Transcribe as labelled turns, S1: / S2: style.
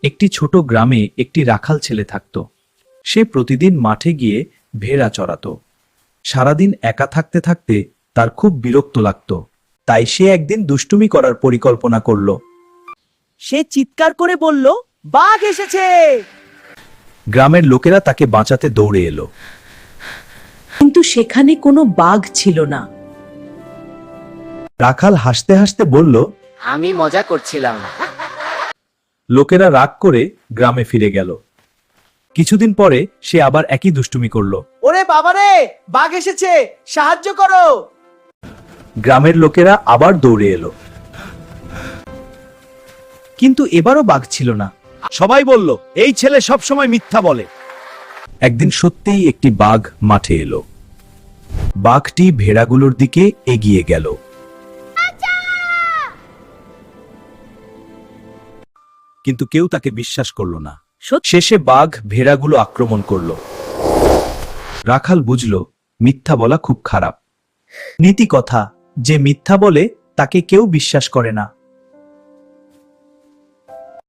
S1: একটি ছোট গ্রামে একটি রাখাল ছেলে থাকত। সে প্রতিদিন মাঠে গিয়ে ভেড়া চড়াতো। সারাদিন একা থাকতে থাকতে তার খুব বিরক্ত লাগতো। তাই সে একদিন দুষ্টুমি করার পরিকল্পনা করল।
S2: সে চিৎকার করে বলল, বাঘ এসেছে।
S1: গ্রামের লোকেরা তাকে বাঁচাতে দৌড়ে এলো।
S3: কিন্তু সেখানে কোনো বাঘ ছিল না।
S1: রাখাল হাসতে হাসতে বলল,
S4: আমি মজা করছিলাম।
S1: লোকেরা রাগ করে গ্রামে ফিরে গেল। কিছুদিন পরে সে আবার একই দুষ্টুমি করল।
S2: ওরে বাবারে, বাঘ এসেছে, সাহায্য করো।
S1: গ্রামের লোকেরা আবার দৌড়ে এলো।
S2: কিন্তু এবারও বাঘ ছিল না।
S1: সবাই বলল, এই ছেলে সবসময় মিথ্যা বলে। একদিন সত্যিই একটি বাঘ মাঠে এলো। বাঘটি ভেড়াগুলোর দিকে এগিয়ে গেল। কিন্তু কেউ তাকে বিশ্বাস করল না। শেষে বাঘ ভেড়াগুলো আক্রমণ করল। রাখাল বুঝল, মিথ্যা বলা খুব খারাপ। নীতি কথা, যে মিথ্যা বলে তাকে কেউ বিশ্বাস করে না।